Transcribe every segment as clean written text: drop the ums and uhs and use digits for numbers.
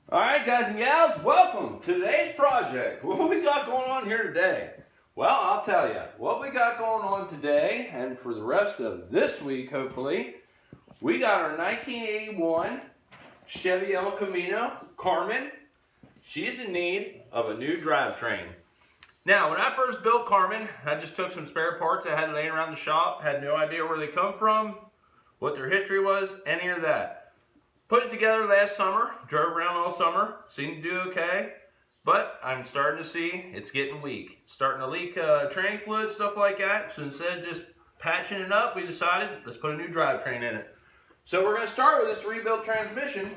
Alright guys and gals, welcome to today's project. What we got going on here today? Well, I'll tell you, what we got going on today, and for the rest of this week hopefully, we got our 1981 Chevy El Camino Karman. She's in need of a new drivetrain. Now, when I first built Karman, I just took some spare parts I had laying around the shop, had no idea where they come from, what their history was, any of that. Put it together last summer, drove around all summer, seemed to do okay, but I'm starting to see it's getting weak. It's starting to leak tranny fluid, stuff like that, so instead of just patching it up, we decided let's put a new drivetrain in it. So we're going to start with this rebuilt transmission.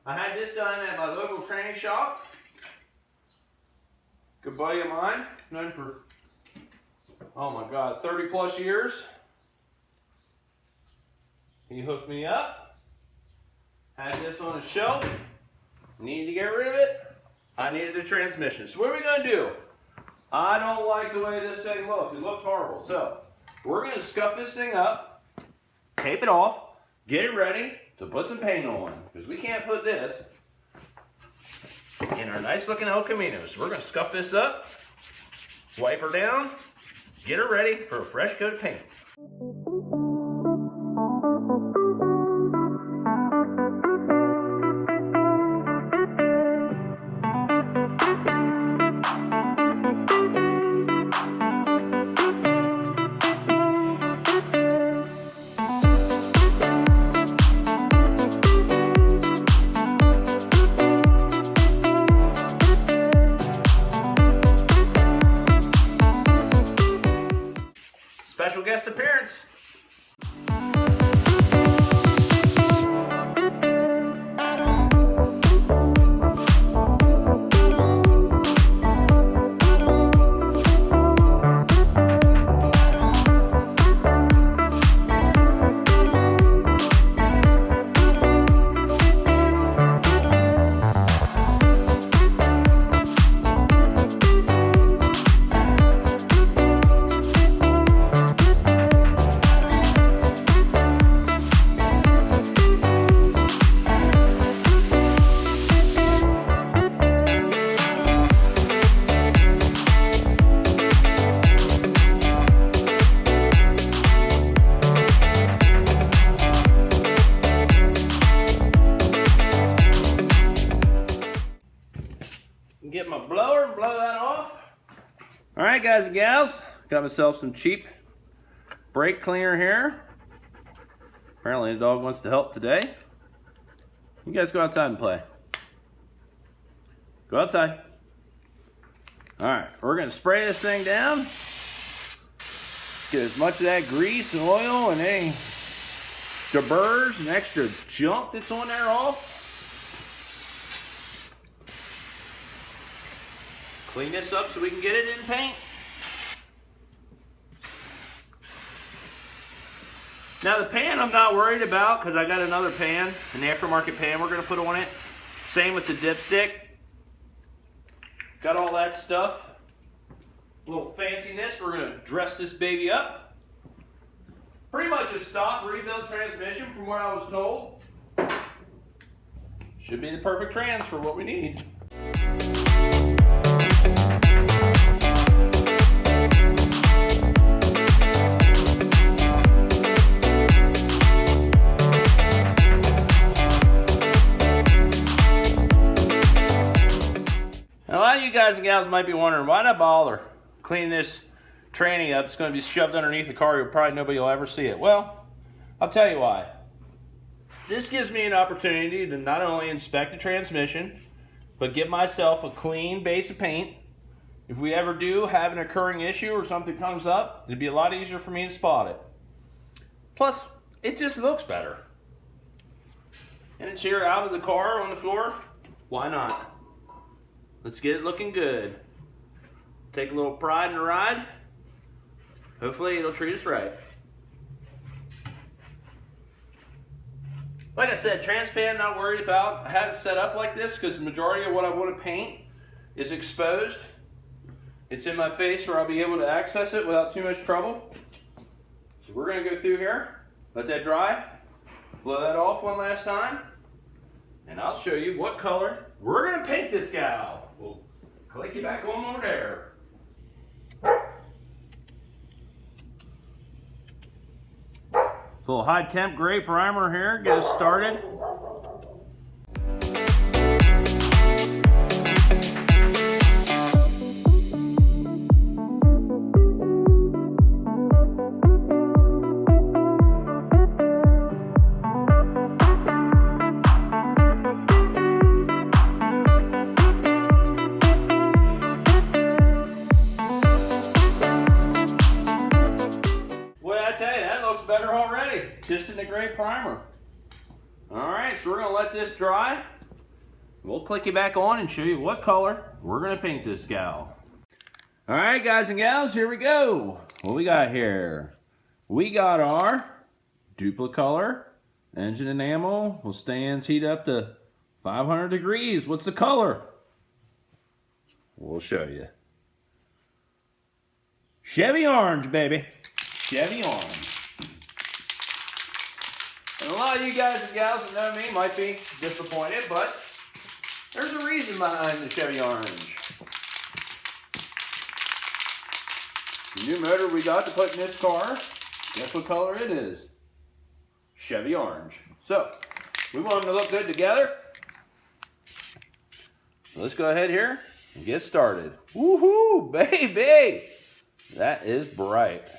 I had this done at my local tranny shop. Good buddy of mine, known for, oh my God, 30 plus years. He hooked me up, had this on a shelf, needed to get rid of it, I needed a transmission. So what are we going to do? I don't like the way this thing looks, it looks horrible. So we're going to scuff this thing up, tape it off, get it ready to put some paint on, because we can't put this in our nice looking El Camino. So we're going to scuff this up, wipe her down, get her ready for a fresh coat of paint. Special guest appearance. Get my blower and blow that off. Alright guys and gals, got myself some cheap brake cleaner here. Apparently the dog wants to help today. You guys go outside and play. Go outside. Alright, we're going to spray this thing down. Get as much of that grease and oil and any deburs and extra junk that's on there off. Clean this up so we can get it in paint. Now the pan I'm not worried about because I got another pan, an aftermarket pan we're going to put on it. Same with the dipstick. Got all that stuff. A little fanciness. We're going to dress this baby up. Pretty much a stock rebuilt transmission from what I was told. Should be the perfect trans for what we need. Now, a lot of you guys and gals might be wondering, why not bother cleaning this tranny up? It's going to be shoved underneath the car. Probably nobody will ever see it. Well, I'll tell you why. This gives me an opportunity to not only inspect the transmission, but get myself a clean base of paint. If we ever do have an occurring issue or something comes up, it'd be a lot easier for me to spot it. Plus, it just looks better. And it's here out of the car on the floor. Why not? Let's get it looking good. Take a little pride in the ride. Hopefully it'll treat us right. Like I said, transpan not worried about. I have it set up like this because the majority of what I want to paint is exposed. It's in my face where I'll be able to access it without too much trouble. So we're going to go through here, let that dry, blow that off one last time, and I'll show you what color we're gonna paint this gal. We'll click you back on over there. A little high temp gray primer here, get us started. Better already, just in the gray primer. Alright, so we're going to let this dry. We'll click you back on and show you what color we're going to paint this gal. Alright guys and gals, here we go. What we got here? We got our Duplicolor engine enamel with stands heat up to 500 degrees. What's the color? We'll show you. Chevy orange, baby. Chevy orange. And a lot of you guys and gals that know me might be disappointed, but there's a reason behind the Chevy orange. The new motor we got to put in this car, guess what color it is? Chevy orange. So, we want them to look good together. So let's go ahead here and get started. Woohoo, baby! That is bright.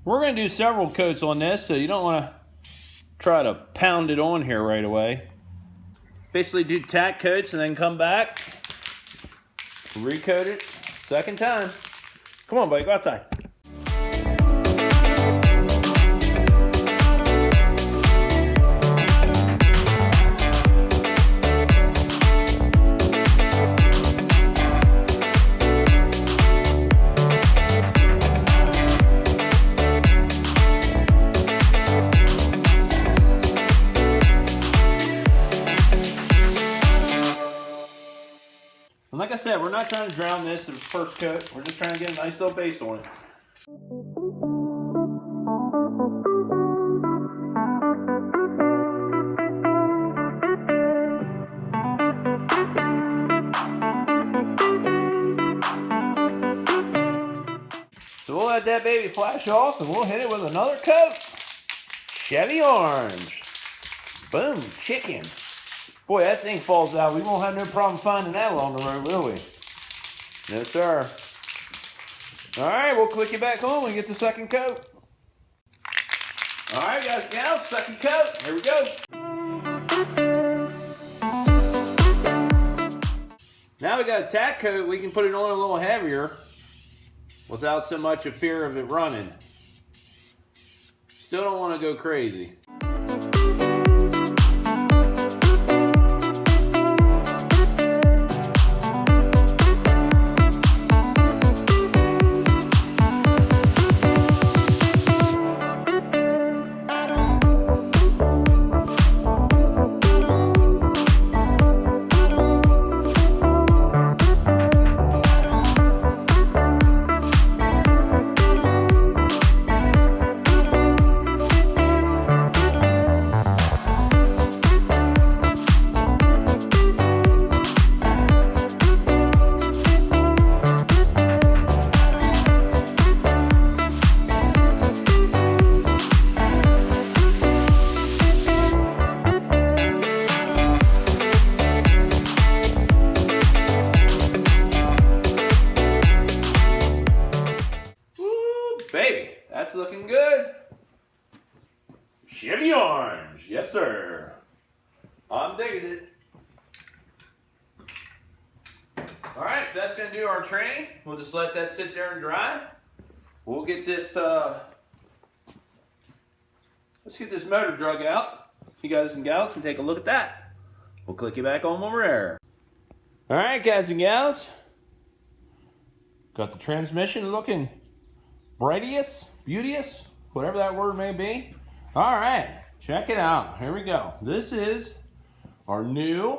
We're going to do several coats on this, so you don't want to try to pound it on here right away. Basically do tack coats and then come back, recoat it second time. Come on, buddy, go outside. And like I said, we're not trying to drown this in the first coat. We're just trying to get a nice little base on it. So we'll let that baby flash off and we'll hit it with another coat. Chevy orange. Boom, chicken. Boy, that thing falls out. We won't have no problem finding that along the road, will we? No, sir. All right, we'll click you back on when we get the second coat. All right, guys and gals, second coat. Here we go. Now we got a tack coat. We can put it on a little heavier without so much a fear of it running. Still don't want to go crazy. That's looking good. Chevy orange, yes sir. I'm digging it. All right, so that's gonna do our training. We'll just let that sit there and dry. We'll get this, let's get this motor drug out. You guys and gals can take a look at that. We'll click you back on over there. All right, guys and gals. Got the transmission looking beauteous, whatever that word may be. All right, check it out. Here we go. This is our new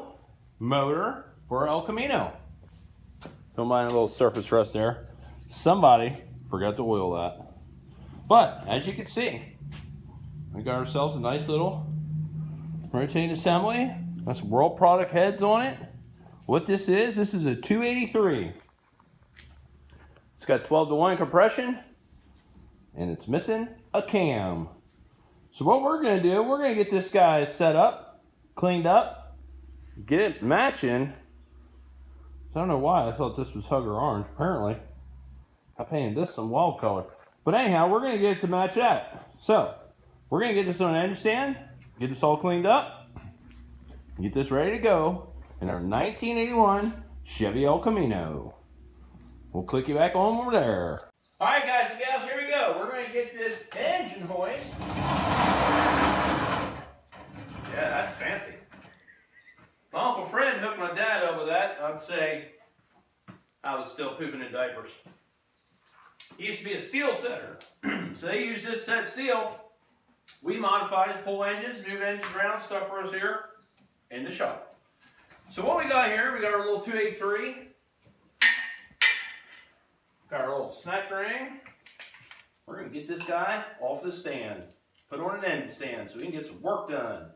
motor for El Camino. Don't mind a little surface rust there. Somebody forgot to oil that. But as you can see, we got ourselves a nice little rotating assembly. Got some World product heads on it. What this is a 283. It's got 12-to-1 compression, and it's missing a cam. So what we're gonna do, we're gonna get this guy set up, cleaned up, get it matching. I don't know why I thought this was Hugger orange. Apparently, I painted this some wild color. But anyhow, we're gonna get it to match that. So we're gonna get this on an engine stand, get this all cleaned up, get this ready to go in our 1981 Chevy El Camino. We'll click you back on over there. All right, guys and gals, here we go. We're going to get this engine hoist. Yeah, that's fancy. My Uncle Fred hooked my dad up with that. I'd say I was still pooping in diapers. He used to be a steel setter. So they used this set steel. We modified it, pull engines, move engines around, stuff for us here in the shop. So what we got here, we got our little 283. Got our little snatch ring. We're going to get this guy off the stand. Put on an engine stand so we can get some work done.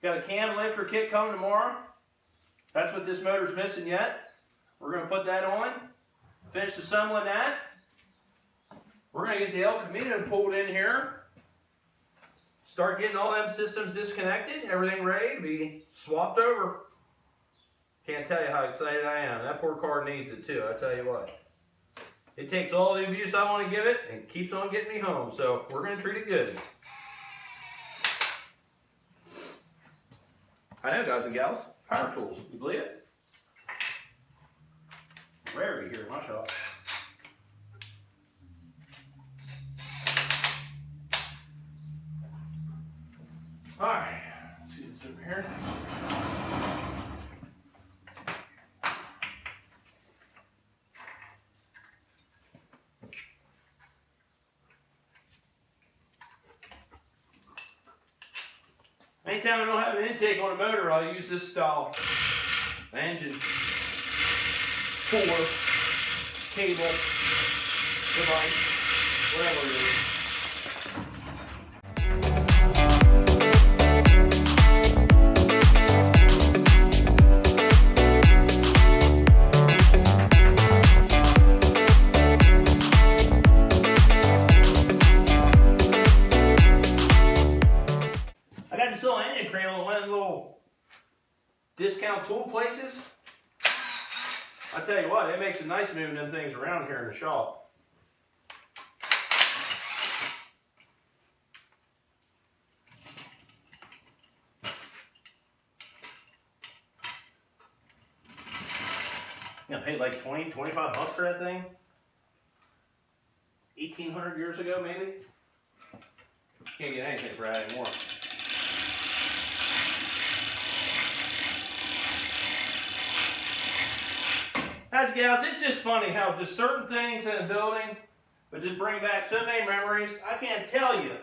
Got a cam lifter kit coming tomorrow. That's what this motor's missing yet. We're going to put that on. Finish assembling that. We're going to get the El Camino pulled in here. Start getting all them systems disconnected. Everything ready to be swapped over. Can't tell you how excited I am. That poor car needs it too, I tell you what. It takes all the abuse I want to give it and keeps on getting me home. So we're going to treat it good. I know, guys and gals, power tools. You believe it? Rarity here in my shop. All right, let's see this over here. Anytime I don't have an intake on a motor, I'll use this style engine, core, cable, device, whatever it is. Discount tool places. I tell you what, it makes it nice moving them things around here in the shop. I paid like 20, 25 bucks for that thing. 1,800 years ago, maybe. Can't get anything for that anymore. Guys, gals, it's just funny how just certain things in a building would just bring back so many memories. I can't tell you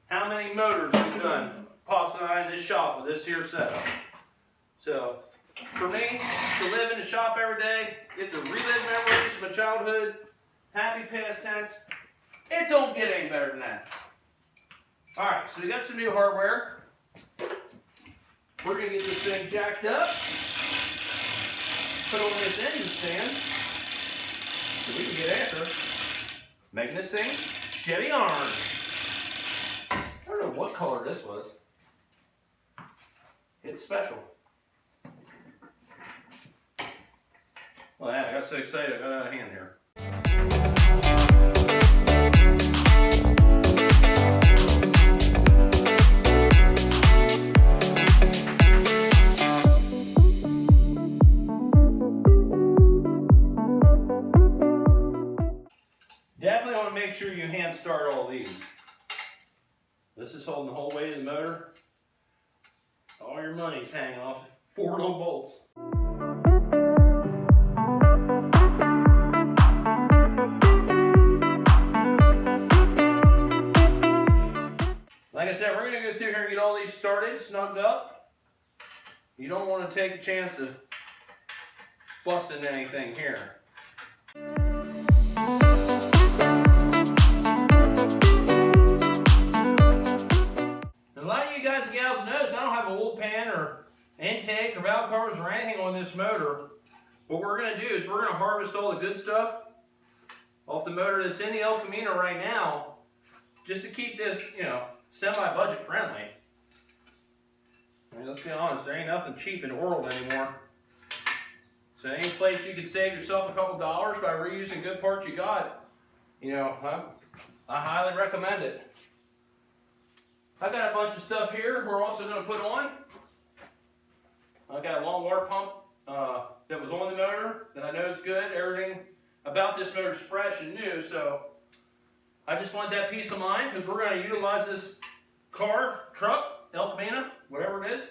how many motors we've done, Pops and I, in this shop with this here setup. So, for me, to live in the shop every day, get to relive memories of my childhood, happy past tense, it don't get any better than that. Alright, so we got some new hardware. We're going to get this thing jacked up. Put on this engine stand so we can get after making this thing Chevy orange. I don't know what color this was. It's special. Well, yeah, I got so excited I got out of hand here. Definitely want to make sure you hand start all these. This is holding the whole weight of the motor. All your money's hanging off 4 little bolts. started, snugged up. You don't want to take a chance of busting anything here. A lot of you guys and gals notice I don't have a oil pan or intake or valve covers or anything on this motor. What we're going to do is we're going to harvest all the good stuff off the motor that's in the El Camino right now, just to keep this, you know, semi-budget friendly. I mean, let's be honest, there ain't nothing cheap in the world anymore. So any place you can save yourself a couple dollars by reusing good parts you got, you know, I highly recommend it. I got a bunch of stuff here we're also going to put on. I got a long water pump that was on the motor that I know is good. Everything about this motor is fresh and new, so I just want that peace of mind because we're going to utilize this car, truck, El Camino, whatever it is,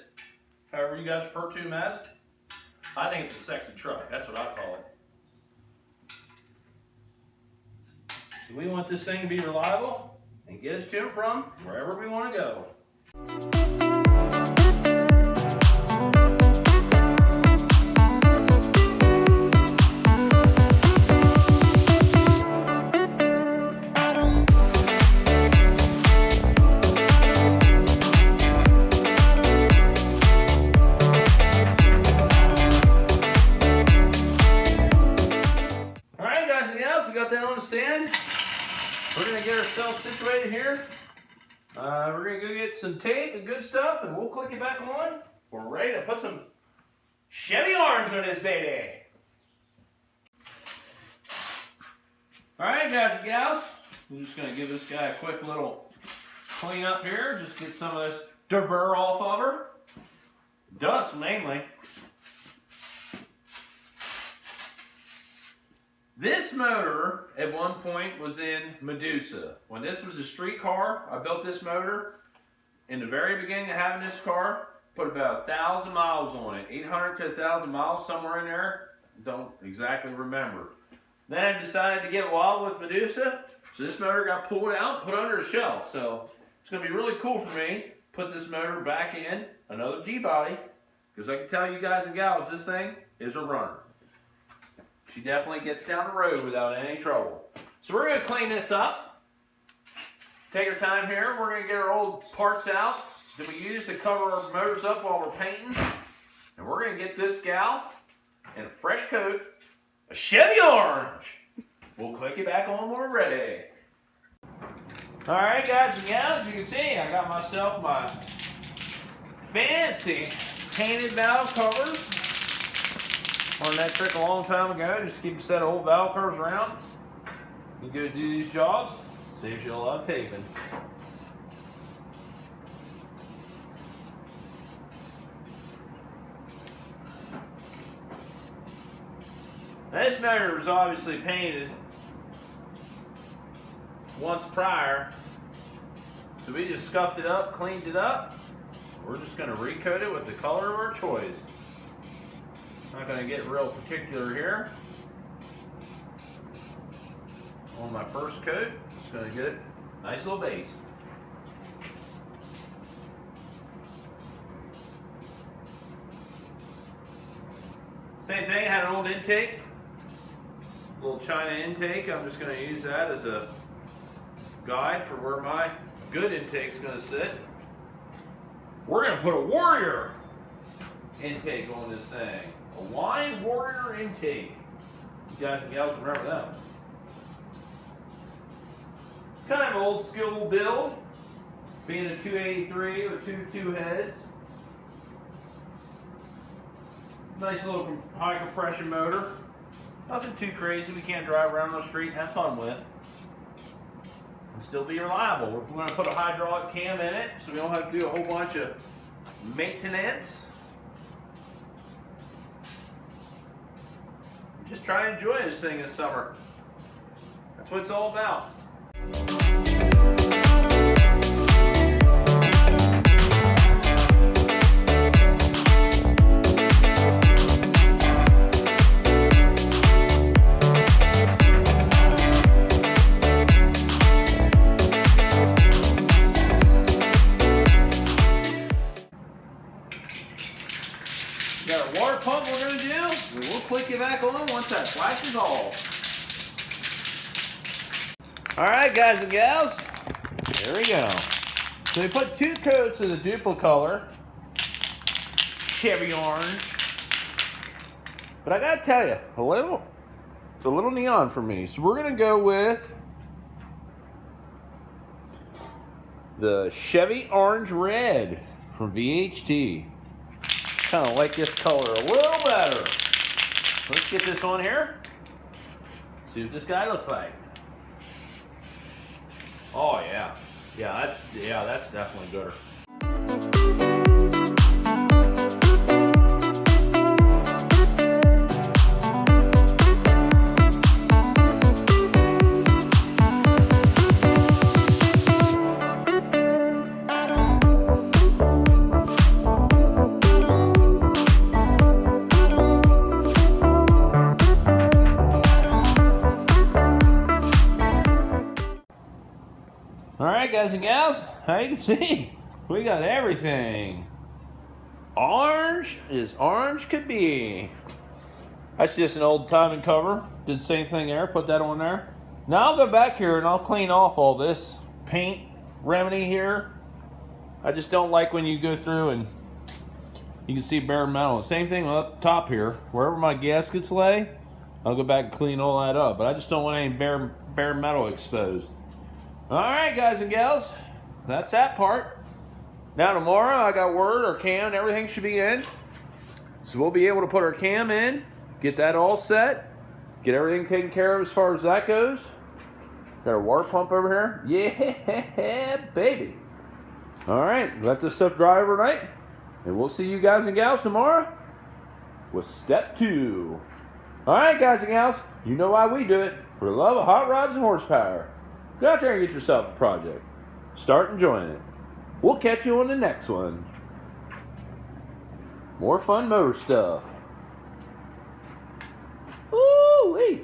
however you guys refer to them as. I think it's a sexy truck. That's what I call it. So we want this thing to be reliable and get us to and from wherever we want to go. Alright guys and gals, we got that on the stand. We're going to get ourselves situated here. We're going to go get some tape and good stuff, and we'll click it back on. We're ready to put some Chevy orange on this baby. Alright guys and gals, I'm just going to give this guy a quick little clean up here. Just get some of this dirt off of her. Dust mainly. This motor at one point was in Medusa. When this was a street car, I built this motor. In the very beginning of having this car, put about 1,000 miles on it. 800 to 1,000 miles, somewhere in there. Don't exactly remember. Then I decided to get wild with Medusa. So this motor got pulled out and put under a shelf. So it's going to be really cool for me. Put this motor back in another G-body. Because I can tell you guys and gals, this thing is a runner. She definitely gets down the road without any trouble. So we're going to clean this up. Take our time here. We're going to get our old parts out that we use to cover our motors up while we're painting. And we're going to get this gal in a fresh coat, a Chevy orange. We'll click it back on when we're ready. Alright guys and gals, you can see I got myself my fancy painted valve covers. Learned that trick a long time ago. Just keep a set of old valve covers around. You go do these jobs, saves you a lot of taping. Now, this motor was obviously painted once prior, so we just scuffed it up, cleaned it up. We're just going to recoat it with the color of our choice. Not going to get real particular here. On my first coat, just going to get it nice little base. Same thing, had an old intake, little China intake. I'm just going to use that as a guide for where my good intake is going to sit. We're going to put a Warrior intake on this thing. A Wine Warrior intake. You guys and gals remember that. Kind of an old school build, being a 283 or 2 heads. Nice little high compression motor. Nothing too crazy we can't drive around the street and have fun with. And still be reliable. We're going to put a hydraulic cam in it so we don't have to do a whole bunch of maintenance. Just try and enjoy this thing this summer. That's what it's all about. going to do, and we'll click you back on once that flashes off. Alright guys and gals, there we go. So we put 2 coats of the Duplicolor Chevy orange. But I gotta tell you, it's a little neon for me. So we're gonna go with the Chevy Orange Red from VHT. Kind of like this color a little better. Let's get this on here. See what this guy looks like. Oh yeah, that's definitely gooder. Alright guys and gals, how you can see, we got everything. Orange as orange could be. That's just an old timing cover. Did the same thing there, put that on there. Now I'll go back here and I'll clean off all this paint remedy here. I just don't like when you go through and you can see bare metal. Same thing up top here, wherever my gaskets lay, I'll go back and clean all that up. But I just don't want any bare metal exposed. Alright guys and gals, that's that part. Now tomorrow I got word our cam and everything should be in. So we'll be able to put our cam in, get that all set, get everything taken care of as far as that goes. Got our water pump over here. Yeah, baby. Alright, let this stuff dry overnight. And we'll see you guys and gals tomorrow with step 2. Alright guys and gals, you know why we do it. For the love of hot rods and horsepower. Go out there and get yourself a project. Start enjoying it. We'll catch you on the next one. More fun motor stuff. Woo-wee.